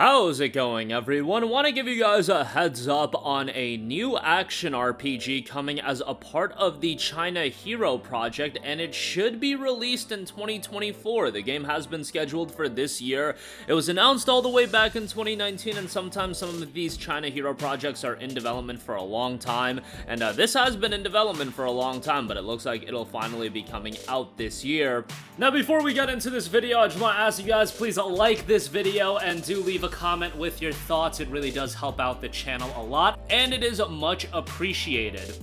How's it going, everyone? Want to give you guys a heads up on a new action RPG coming as a part of the China Hero project, and it should be released in 2024. The game has been scheduled for this year. It was announced all the way back in 2019, and sometimes some of these China Hero projects are in development for a long time, and this has been in development for a long time, but it looks like it'll finally be coming out this year. Now, before we get into this video, I just want to ask you guys, please like this video and do leave a comment with your thoughts. It really does help out the channel a lot, and it is much appreciated.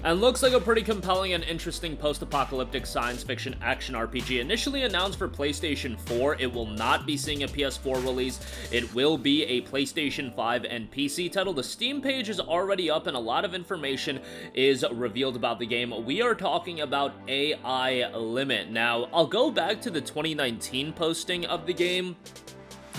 And looks like a pretty compelling and interesting post-apocalyptic science fiction action RPG. Initially announced for PlayStation 4, it will not be seeing a PS4 release. It will be a PlayStation 5 and PC title. The Steam page is already up and a lot of information is revealed about the game. We are talking about AI Limit. Now, I'll go back to the 2019 posting of the game,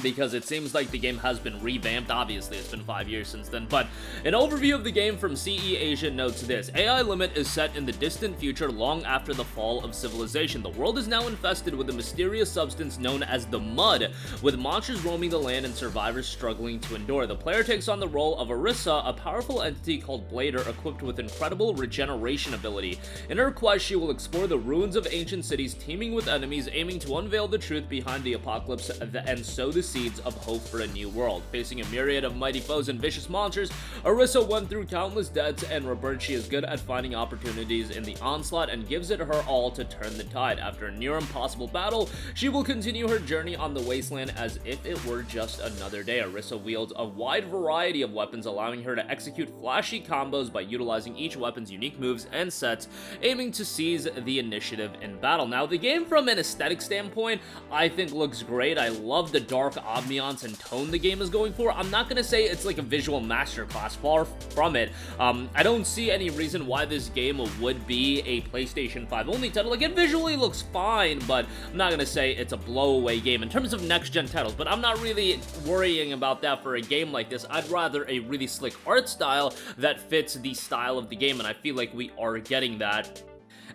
because it seems like the game has been revamped. Obviously, it's been 5 years since then, but an overview of the game from CE Asia notes this: AI Limit is set in the distant future long after the fall of civilization. The world is now infested with a mysterious substance known as the Mud, with monsters roaming the land and survivors struggling to endure. The player takes on the role of Arissa, a powerful entity called Blader, equipped with incredible regeneration ability. In her quest, she will explore the ruins of ancient cities teeming with enemies, aiming to unveil the truth behind the apocalypse and sow the seeds of hope for a new world. Facing a myriad of mighty foes and vicious monsters, Arissa went through countless deaths and rebirth. She is good at finding opportunities in the onslaught and gives it her all to turn the tide. After a near impossible battle, she will continue her journey on the wasteland as if it were just another day. Arissa wields a wide variety of weapons, allowing her to execute flashy combos by utilizing each weapon's unique moves and sets, aiming to seize the initiative in battle. Now, the game from an aesthetic standpoint, I think looks great. I love the dark ambiance and tone the game is going for. I'm not gonna say it's like a visual masterclass, far from it. I don't see any reason why this game would be a PlayStation 5 only title. Like, it visually looks fine, but I'm not gonna say it's a blowaway game in terms of next-gen titles, but I'm not really worrying about that for a game like this. I'd rather a really slick art style that fits the style of the game, and I feel like we are getting that.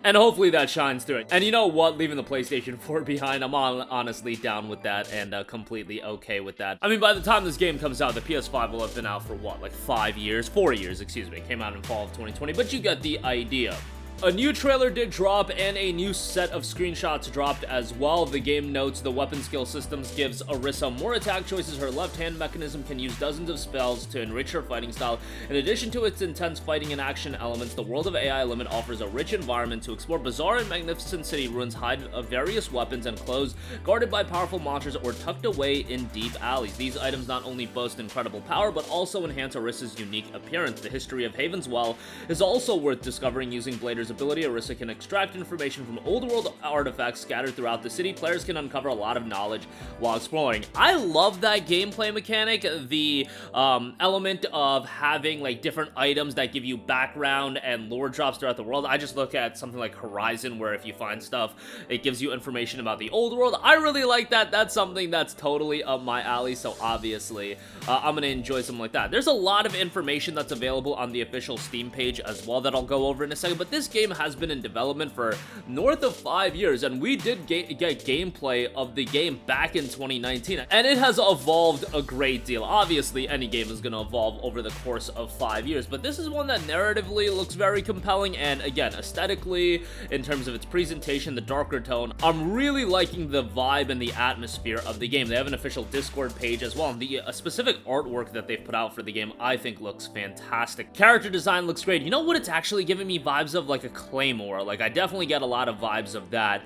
And hopefully that shines through it. And you know what? Leaving the PlayStation 4 behind, I'm honestly down with that and completely okay with that. I mean, by the time this game comes out, the PS5 will have been out for what, like 4 years, excuse me. It came out in fall of 2020, but you get the idea. A new trailer did drop, and a new set of screenshots dropped as well. The game notes the weapon skill systems gives Arissa more attack choices. Her left-hand mechanism can use dozens of spells to enrich her fighting style. In addition to its intense fighting and action elements, the world of AI Limit offers a rich environment to explore bizarre and magnificent city ruins, hide various weapons and clothes, guarded by powerful monsters or tucked away in deep alleys. These items not only boast incredible power, but also enhance Arissa's unique appearance. The history of Haven's Well is also worth discovering. Using Blader's ability, Arissa can extract information from old world artifacts scattered throughout the city. Players can uncover a lot of knowledge while exploring. I love that gameplay mechanic, the element of having like different items that give you background and lore drops throughout the world. I just look at something like Horizon, where if you find stuff, it gives you information about the old world. I really like that. That's something that's totally up my alley, so obviously I'm gonna enjoy something like that. There's a lot of information that's available on the official Steam page as well that I'll go over in a second, but this game has been in development for north of 5 years, and we did get gameplay of the game back in 2019, and it has evolved a great deal. Obviously, any game is going to evolve over the course of 5 years, but this is one that narratively looks very compelling, and again, aesthetically, in terms of its presentation, the darker tone, I'm really liking the vibe and the atmosphere of the game. They have an official Discord page as well, and the specific artwork that they've put out for the game, I think looks fantastic. Character design looks great. You know what it's actually giving me vibes of? Like a Claymore. Like, I definitely get a lot of vibes of that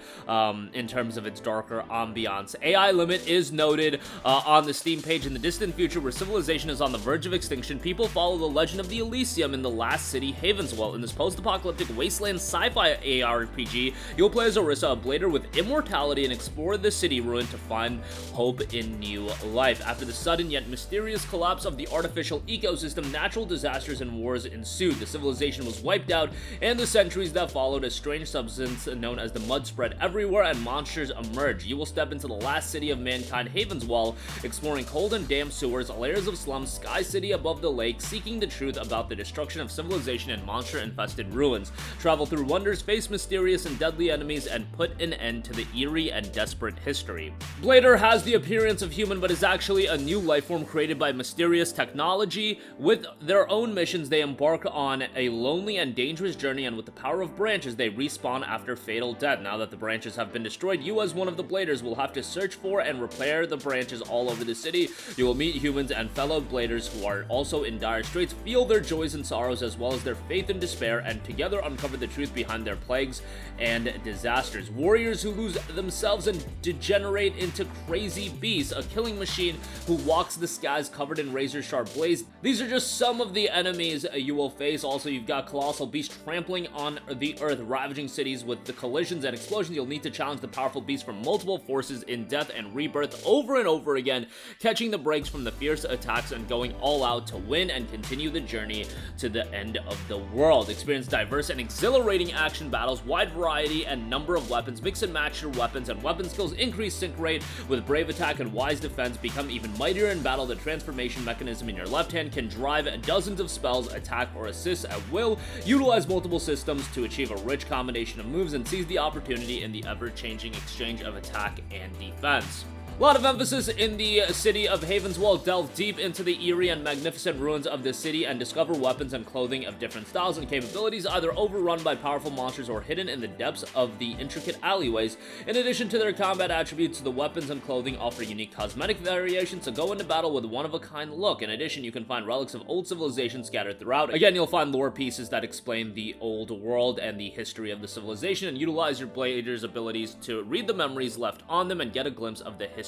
in terms of its darker ambiance. AI Limit is noted on the Steam page. In the distant future, where civilization is on the verge of extinction, people follow the legend of the Elysium in the last city, Havenswell. In this post-apocalyptic wasteland sci-fi ARPG, you'll play as Arissa, a Blader with immortality, and explore the city ruin to find hope in new life. After the sudden yet mysterious collapse of the artificial ecosystem, natural disasters and wars ensued. The civilization was wiped out, and the centuries that followed, a strange substance known as the mud spread everywhere and monsters emerged. You will step into the last city of mankind, Havenswell, exploring cold and damp sewers, layers of slums, Sky City above the lake, seeking the truth about the destruction of civilization and monster-infested ruins. Travel through wonders, face mysterious and deadly enemies, and put an end to the eerie and desperate history. Blader has the appearance of human, but is actually a new lifeform created by mysterious technology. With their own missions, they embark on a lonely and dangerous journey, and with the power of branches, they respawn after fatal death. Now that the branches have been destroyed, you as one of the Bladers will have to search for and repair the branches all over the city. You will meet humans and fellow Bladers who are also in dire straits, feel their joys and sorrows as well as their faith and despair, and together uncover the truth behind their plagues and disasters. Warriors who lose themselves and degenerate into crazy beasts, a killing machine who walks the skies covered in razor-sharp blades. These are just some of the enemies you will face. Also, you've got colossal beasts trampling on the earth, ravaging cities with the collisions and explosions. You'll need to challenge the powerful beasts from multiple forces in death and rebirth over and over again, catching the breaks from the fierce attacks and going all out to win and continue the journey to the end of the world. Experience diverse and exhilarating action battles, wide variety and number of weapons, mix and match your weapons and weapon skills, increase sync rate with brave attack and wise defense, become even mightier in battle. The transformation mechanism in your left hand can drive dozens of spells, attack or assist at will, utilize multiple systems to achieve a rich combination of moves, and seize the opportunity in the ever-changing exchange of attack and defense. A lot of emphasis in the city of Havenswell. Delve deep into the eerie and magnificent ruins of the city and discover weapons and clothing of different styles and capabilities, either overrun by powerful monsters or hidden in the depths of the intricate alleyways. In addition to their combat attributes, the weapons and clothing offer unique cosmetic variations to go into battle with a one-of-a-kind look. In addition, you can find relics of old civilizations scattered throughout. Again, you'll find lore pieces that explain the old world and the history of the civilization, and utilize your Blader's abilities to read the memories left on them and get a glimpse of the history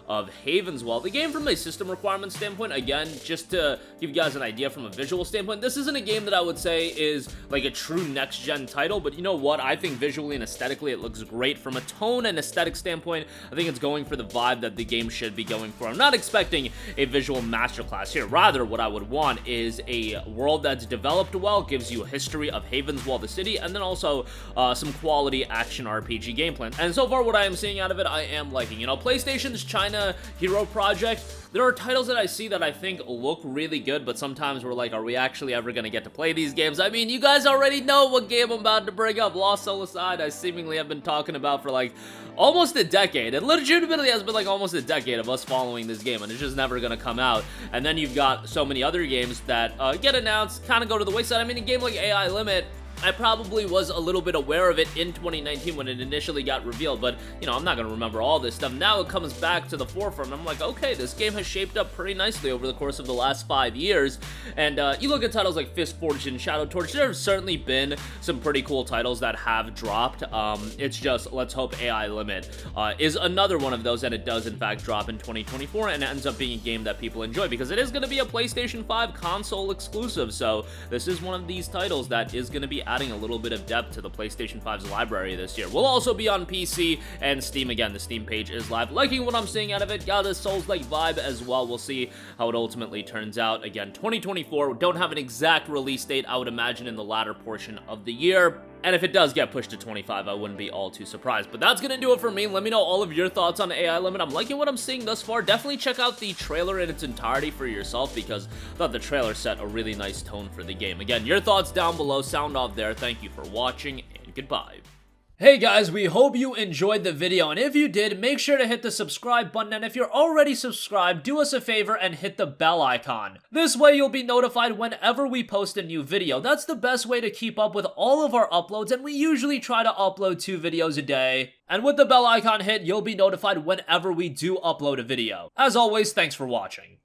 of Havenswell. The game, from a system requirement standpoint, again, just to give you guys an idea from a visual standpoint, this isn't a game that I would say is like a true next-gen title, but you know what? I think visually and aesthetically it looks great. From a tone and aesthetic standpoint, I think it's going for the vibe that the game should be going for. I'm not expecting a visual masterclass here. Rather, what I would want is a world that's developed well, gives you a history of Havenswell, the city, and then also some quality action RPG gameplay. And so far, what I am seeing out of it, I am liking. You know, PlayStation's China Hero Project, there are titles that I see that I think look really good, but sometimes we're like, are we actually ever going to get to play these games? I mean, you guys already know what game I'm about to bring up. Lost Soul Aside, I seemingly have been talking about for like almost a decade. It legitimately has been like almost a decade of us following this game, and it's just never going to come out. And then you've got so many other games that get announced, kind of go to the wayside. I mean, a game like AI Limit, I probably was a little bit aware of it in 2019 when it initially got revealed, but, you know, I'm not going to remember all this stuff. Now it comes back to the forefront. I'm like, okay, this game has shaped up pretty nicely over the course of the last 5 years, and you look at titles like Fist Forged and Shadow Torch, there have certainly been some pretty cool titles that have dropped. It's just, let's hope AI Limit is another one of those, and it does, in fact, drop in 2024, and it ends up being a game that people enjoy, because it is going to be a PlayStation 5 console exclusive, so this is one of these titles that is going to be adding a little bit of depth to the PlayStation 5's library this year. We'll also be on PC and Steam. Again, the Steam page is live. Liking what I'm seeing out of it. Got a Souls-like vibe as well. We'll see how it ultimately turns out. Again, 2024. Don't have an exact release date. I would imagine in the latter portion of the year. And if it does get pushed to 25, I wouldn't be all too surprised. But that's going to do it for me. Let me know all of your thoughts on AI Limit. I'm liking what I'm seeing thus far. Definitely check out the trailer in its entirety for yourself, because I thought the trailer set a really nice tone for the game. Again, your thoughts down below. Sound off there. Thank you for watching, and goodbye. Hey guys, we hope you enjoyed the video, and if you did, make sure to hit the subscribe button, and if you're already subscribed, do us a favor and hit the bell icon. This way you'll be notified whenever we post a new video. That's the best way to keep up with all of our uploads, and we usually try to upload 2 videos a day. And with the bell icon hit, you'll be notified whenever we do upload a video. As always, thanks for watching.